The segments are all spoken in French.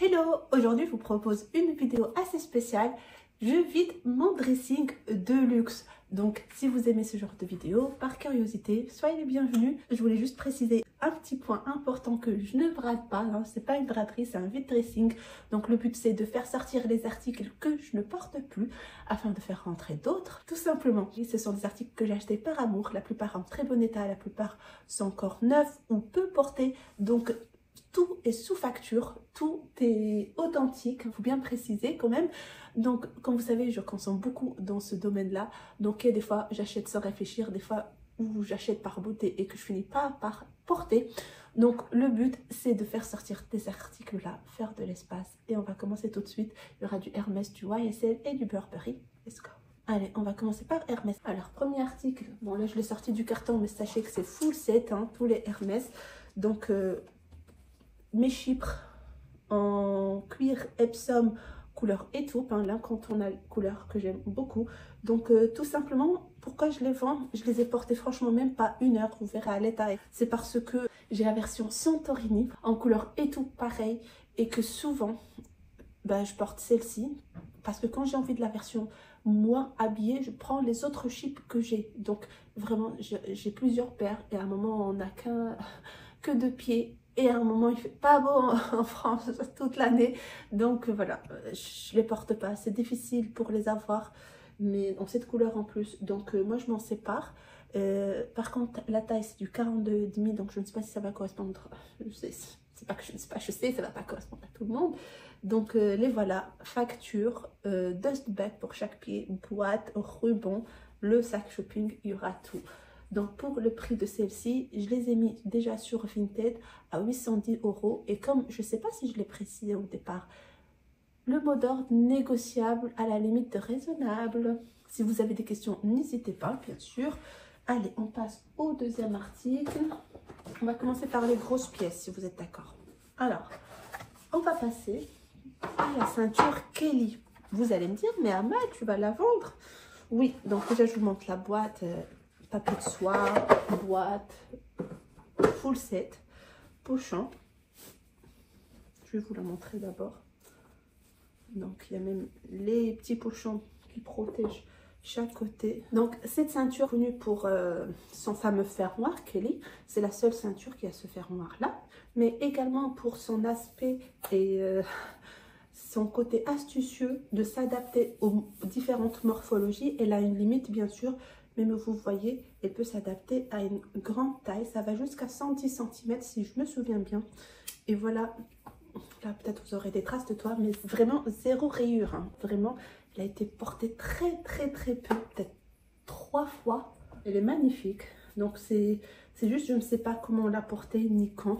Hello, aujourd'hui je vous propose une vidéo assez spéciale. Je vide mon dressing de luxe. Donc si vous aimez ce genre de vidéo, par curiosité, soyez les bienvenus. Je voulais juste préciser un petit point important que je ne brade pas. Hein. C'est pas une braderie, c'est un vide dressing. Donc le but c'est de faire sortir les articles que je ne porte plus afin de faire rentrer d'autres. Tout simplement. Et ce sont des articles que j'ai achetés par amour. La plupart en très bon état, la plupart sont encore neufs ou peu portés. Donc tout est sous facture, tout est authentique, il faut bien préciser quand même. Donc, comme vous savez, je consomme beaucoup dans ce domaine-là. Donc, des fois, j'achète sans réfléchir, des fois, où j'achète par beauté et que je finis pas par porter. Donc, le but, c'est de faire sortir des articles-là, faire de l'espace. Et on va commencer tout de suite. Il y aura du Hermès, du YSL et du Burberry. Let's go. Allez, on va commencer par Hermès. Alors, premier article. Bon, là, je l'ai sorti du carton, mais sachez que c'est full set, hein, tous les Hermès. Donc, mes chypres en cuir Epsom couleur étoupe, hein, l'incontournable couleur que j'aime beaucoup. Donc tout simplement, pourquoi je les vends? Je les ai portés franchement même pas une heure, vous verrez à l'état. C'est parce que j'ai la version Santorini en couleur étoupe pareil et que souvent je porte celle-ci parce que quand j'ai envie de la version moins habillée, je prends les autres chypres que j'ai. Donc vraiment j'ai plusieurs paires et à un moment on n'a que deux pieds. Et à un moment, il fait pas beau en France toute l'année. Donc voilà, je les porte pas. C'est difficile pour les avoir, mais en cette couleur en plus. Donc moi, je m'en sépare. Par contre, la taille, c'est du 42,5. Donc je ne sais pas si ça va correspondre. C'est pas que je ne sais pas, je sais, ça va pas correspondre à tout le monde. Donc les voilà. Facture, dust bag pour chaque pied, boîte, ruban, le sac shopping, il y aura tout. Donc pour le prix de celle-ci, je les ai mis déjà sur Vinted à 810 €. Et comme je ne sais pas si je l'ai précisé au départ, le mot d'ordre négociable à la limite de raisonnable. Si vous avez des questions, n'hésitez pas, bien sûr. Allez, on passe au deuxième article. On va commencer par les grosses pièces, si vous êtes d'accord. Alors, on va passer à la ceinture Kelly. Vous allez me dire, mais Amal, tu vas la vendre? Oui, donc déjà je vous montre la boîte. Papier de soie, boîte, full set, pochon. Je vais vous la montrer d'abord. Donc il y a même les petits pochons qui protègent chaque côté. Donc cette ceinture connue pour son fameux fermoir Kelly, c'est la seule ceinture qui a ce fermoir là, mais également pour son aspect et son côté astucieux de s'adapter aux différentes morphologies. Elle a une limite bien sûr. Mais vous voyez, elle peut s'adapter à une grande taille. Ça va jusqu'à 110 cm si je me souviens bien. Et voilà, là peut-être vous aurez des traces de toit, mais vraiment zéro rayure. Hein. Vraiment, elle a été portée très peu, peut-être 3 fois. Elle est magnifique. Donc c'est juste, je ne sais pas comment la porter ni quand.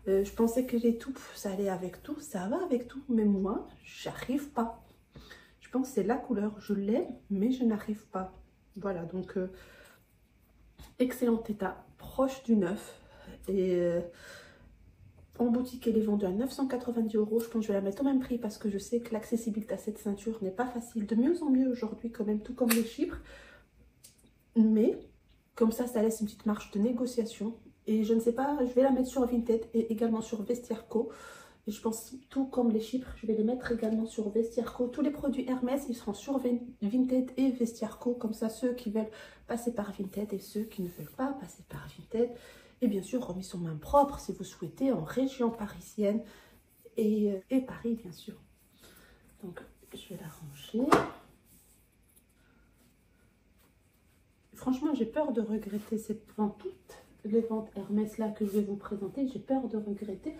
Je pensais que l'étoupe, ça allait avec tout. Ça va avec tout, mais moi, j'arrive pas. Je pense que c'est la couleur, je l'aime, mais je n'arrive pas. Voilà, donc excellent état, proche du neuf. Et en boutique, elle est vendue à 990 €. Je pense que je vais la mettre au même prix parce que je sais que l'accessibilité à cette ceinture n'est pas facile. De mieux en mieux aujourd'hui, quand même, tout comme les chypres. Mais comme ça laisse une petite marge de négociation. Et je ne sais pas, je vais la mettre sur Vinted et également sur Vestiaire Co. Et je pense, tout comme les chypres, je vais les mettre également sur Vestiaire Co. Tous les produits Hermès, ils seront sur Vinted et Vestiaire Co. Comme ça, ceux qui veulent passer par Vinted et ceux qui ne veulent pas passer par Vinted. Et bien sûr, remise en main propre si vous souhaitez, en région parisienne et Paris, bien sûr. Donc, je vais la ranger. Franchement, j'ai peur de regretter cette vente. Toutes les ventes Hermès là que je vais vous présenter, j'ai peur de regretter.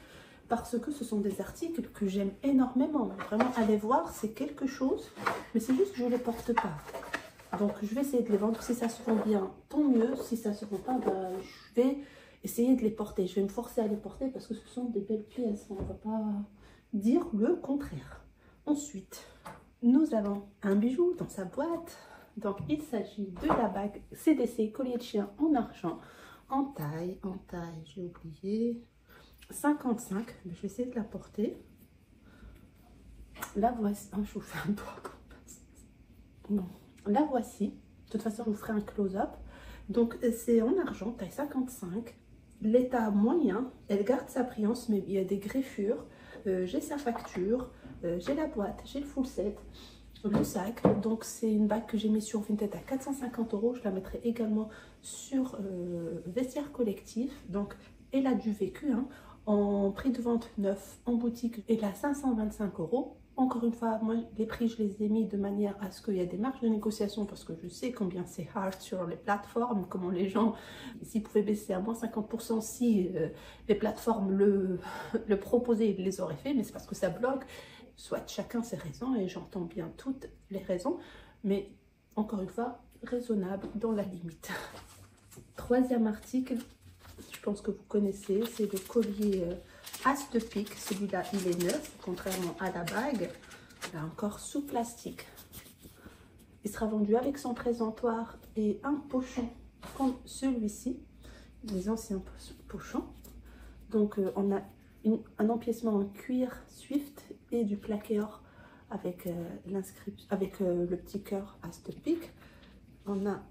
Parce que ce sont des articles que j'aime énormément. Vraiment, allez voir, c'est quelque chose. Mais c'est juste que je ne les porte pas. Donc, je vais essayer de les vendre. Si ça se vend bien, tant mieux. Si ça ne se vend pas, je vais essayer de les porter. Je vais me forcer à les porter parce que ce sont des belles pièces. On ne va pas dire le contraire. Ensuite, nous avons un bijou dans sa boîte. Donc, il s'agit de la bague CDC collier de chien en argent. En taille, j'ai oublié... 55, je vais essayer de la porter. La voici. Oh, je vous fais un doigt. Bon, la voici. De toute façon, je vous ferai un close-up. Donc, c'est en argent, taille 55. L'état moyen. Elle garde sa brillance, mais il y a des griffures. J'ai sa facture, j'ai la boîte, j'ai le full set, le sac. Donc c'est une bague que j'ai mis sur Vinted à 450 €. Je la mettrai également sur Vestiaire Collectif. Donc elle a du vécu, hein. En prix de vente neuf en boutique, elle a 525 €. Encore une fois, moi les prix je les ai mis de manière à ce qu'il y ait des marges de négociation, parce que je sais combien c'est hard sur les plateformes, comment les gens, s'ils pouvaient baisser à moins 50% si les plateformes le proposaient, ils les auraient fait, mais c'est parce que ça bloque. Soit chacun ses raisons, et j'entends bien toutes les raisons, mais encore une fois, raisonnable dans la limite. Troisième article, je pense que vous connaissez, c'est le collier As de pique. Celui-là, il est neuf, contrairement à la bague. Là encore, sous plastique. Il sera vendu avec son présentoir et un pochon comme celui-ci, les anciens pochons. Donc, on a un empiècement en cuir Swift et du plaqué or avec l'inscription, avec le petit cœur As de pique. On a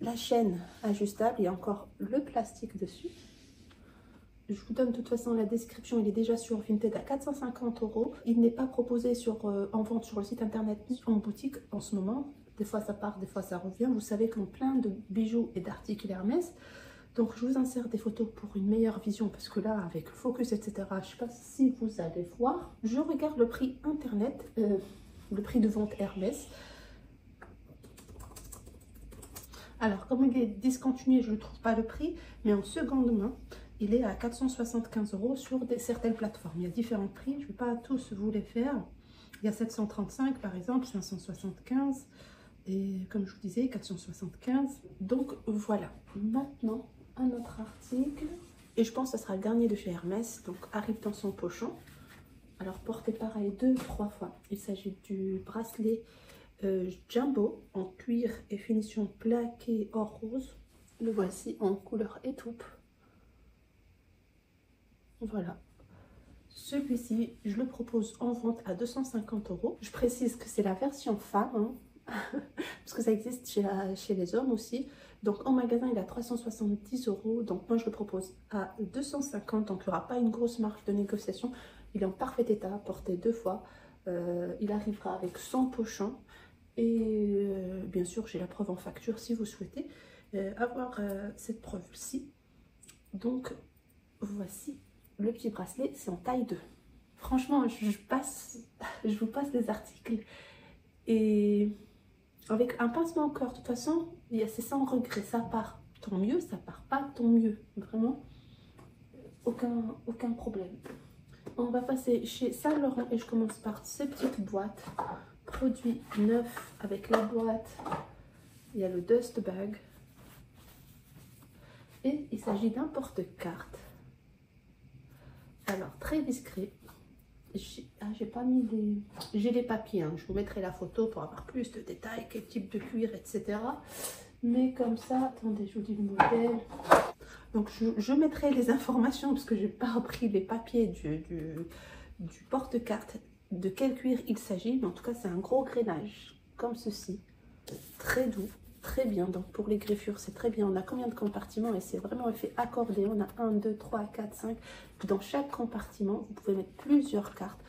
la chaîne ajustable et encore le plastique dessus. Je vous donne de toute façon la description, il est déjà sur Vinted à 450 €. Il n'est pas proposé en vente sur le site internet ni en boutique en ce moment. Des fois ça part, des fois ça revient. Vous savez qu'en plein de bijoux et d'articles Hermès. Donc je vous insère des photos pour une meilleure vision, parce que là avec le focus etc, je ne sais pas si vous allez voir. Je regarde le prix internet, le prix de vente Hermès. Alors comme il est discontinué, je ne trouve pas le prix, mais en seconde main il est à 475 € sur certaines plateformes. Il y a différents prix, je ne vais pas tous vous les faire. Il y a 735 par exemple, 575 et comme je vous disais 475. Donc voilà, maintenant un autre article, et je pense que ce sera le dernier de chez Hermès, donc arrive dans son pochon. Alors porté pareil 2-3 fois. Il s'agit du bracelet Jumbo en cuir et finition plaqué or rose. Le voici en couleur étoupe. Voilà, celui-ci je le propose en vente à 250 €. Je précise que c'est la version femme, hein, parce que ça existe chez les hommes aussi. Donc en magasin il est à 370 €, donc moi je le propose à 250 €, donc il n'y aura pas une grosse marge de négociation. Il est en parfait état, porté 2 fois. Il arrivera avec son pochon et bien sûr j'ai la preuve en facture si vous souhaitez avoir cette preuve-ci. Donc voici le petit bracelet, c'est en taille 2. Franchement, je vous passe les articles. Et avec un pincement au cœur, de toute façon, c'est sans regret. Ça part, tant mieux, ça part pas, tant mieux. Vraiment, aucun problème. On va passer chez Saint Laurent et je commence par ces petites boîtes. Produits neufs avec la boîte. Il y a le Dust Bag. Et il s'agit d'un porte-carte. Alors, très discret. J'ai pas mis les... J'ai les papiers, hein. Je vous mettrai la photo pour avoir plus de détails, quel type de cuir, etc. Mais comme ça, attendez, je vous dis le modèle. Donc, je mettrai les informations parce que j'ai pas repris les papiers du porte-carte, de quel cuir il s'agit. Mais en tout cas, c'est un gros grainage, comme ceci. Très doux. Très bien, donc pour les griffures c'est très bien. On a combien de compartiments et c'est vraiment effet accordé. On a 1, 2, 3, 4, 5. Dans chaque compartiment vous pouvez mettre plusieurs cartes.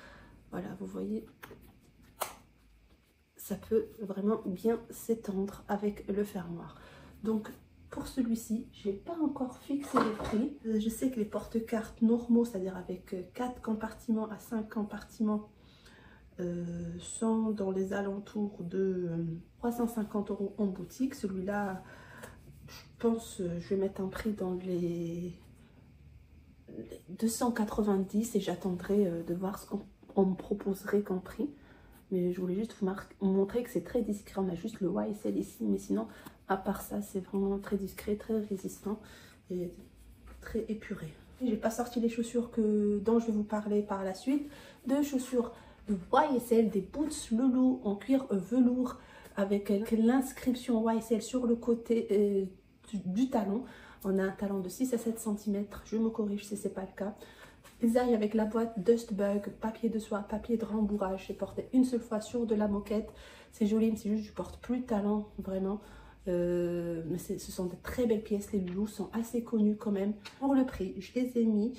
Voilà, vous voyez, ça peut vraiment bien s'étendre avec le fermoir. Donc pour celui-ci je n'ai pas encore fixé les prix. Je sais que les porte-cartes normaux, c'est-à-dire avec 4 compartiments à 5 compartiments, sont dans les alentours de 350 € en boutique. Celui-là, je pense, je vais mettre un prix dans les 290 et j'attendrai de voir ce qu'on me proposerait comme prix. Mais je voulais juste vous montrer que c'est très discret. On a juste le YSL ici, mais sinon, à part ça, c'est vraiment très discret, très résistant et très épuré. J'ai pas sorti les chaussures dont je vais vous parler par la suite. Deux chaussures de YSL, des boots Loulou en cuir velours avec l'inscription YSL sur le côté du talon. On a un talon de 6 à 7 cm, je me corrige si c'est pas le cas. Ils arrivent avec la boîte Dust Bug, papier de soie, papier de rembourrage. J'ai porté une seule fois sur de la moquette. C'est joli, mais c'est juste que je porte plus de talon, vraiment. Mais ce sont de très belles pièces. Les loulous sont assez connus quand même. Pour le prix, je les ai mis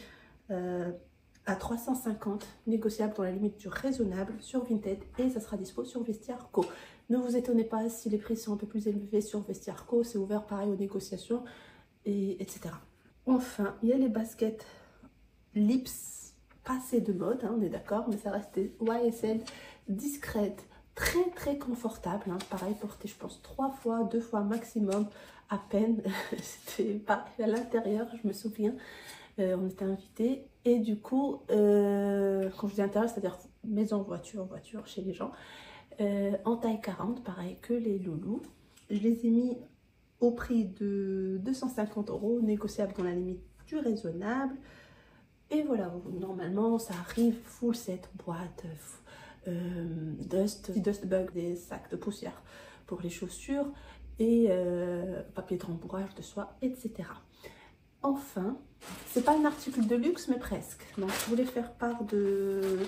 à 350, négociable dans la limite du raisonnable sur Vinted et ça sera dispo sur Vestiaire Co. Ne vous étonnez pas si les prix sont un peu plus élevés sur Vestiaire Co, c'est ouvert pareil aux négociations, etc. Enfin, il y a les baskets Lips, passées de mode, hein, on est d'accord, mais ça reste des YSL discrètes, très confortables, hein, pareil, portées je pense 3 fois, 2 fois maximum, à peine, c'était pas à l'intérieur, je me souviens. On était invités et du coup, quand je dis intérieur, c'est-à-dire maison, voiture, chez les gens, en taille 40, pareil que les loulous. Je les ai mis au prix de 250 €, négociable dans la limite du raisonnable. Et voilà, normalement, ça arrive full set, boîte, dust bug, des sacs de poussière pour les chaussures et papier de rembourrage de soie, etc. Enfin, c'est pas un article de luxe, mais presque. Donc, je voulais faire part de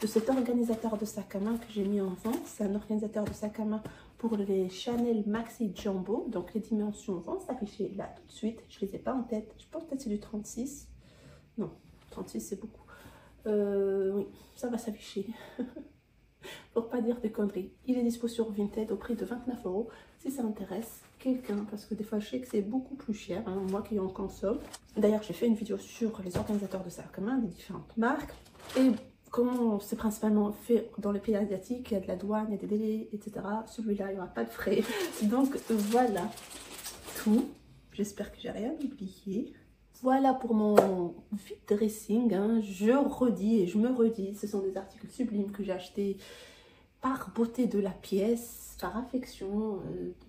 cet organisateur de sac à main que j'ai mis en vente. C'est un organisateur de sac à main pour les Chanel Maxi Jumbo. Donc, les dimensions vont s'afficher là tout de suite. Je les ai pas en tête. Je pense peut-être c'est du 36. Non, 36 c'est beaucoup. Oui, ça va s'afficher. Pour pas dire des conneries. Il est dispo sur Vinted au prix de 29 € si ça intéresse quelqu'un, parce que des fois je sais que c'est beaucoup plus cher, hein, moi qui en consomme. D'ailleurs, j'ai fait une vidéo sur les organisateurs de sac à main des différentes marques et comment c'est principalement fait dans les pays asiatiques. Il y a de la douane, il y a des délais, etc. Celui-là, il n'y aura pas de frais. Donc voilà tout. J'espère que j'ai rien oublié. Voilà pour mon vide dressing, hein. Je redis et je me redis, ce sont des articles sublimes que j'ai achetés par beauté de la pièce, par affection,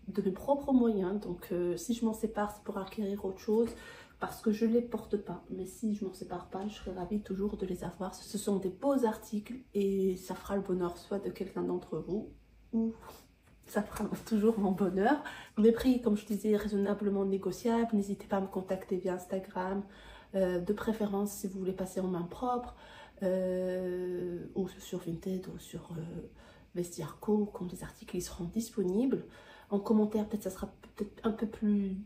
de mes propres moyens. Donc si je m'en sépare, c'est pour acquérir autre chose, parce que je ne les porte pas. Mais si je m'en sépare pas, je serai ravie toujours de les avoir. Ce sont des beaux articles et ça fera le bonheur soit de quelqu'un d'entre vous, ou ça fera toujours mon bonheur. Les prix, comme je disais, raisonnablement négociables. N'hésitez pas à me contacter via Instagram, de préférence si vous voulez passer en main propre, ou sur Vinted ou sur Vestiaire Co, quand les articles ils seront disponibles. En commentaire, peut-être ça sera peut-être un peu plus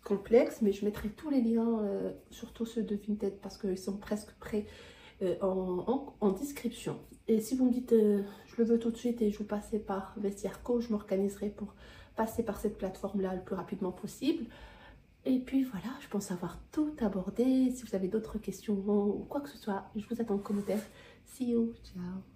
complexe, mais je mettrai tous les liens, surtout ceux de Vinted, parce qu'ils sont presque prêts en description. Et si vous me dites je le veux tout de suite et je veux passer par Vestiaire Co, je m'organiserai pour passer par cette plateforme là le plus rapidement possible. Et puis voilà, je pense avoir tout abordé. Si vous avez d'autres questions ou quoi que ce soit, je vous attends en commentaire. See you, ciao.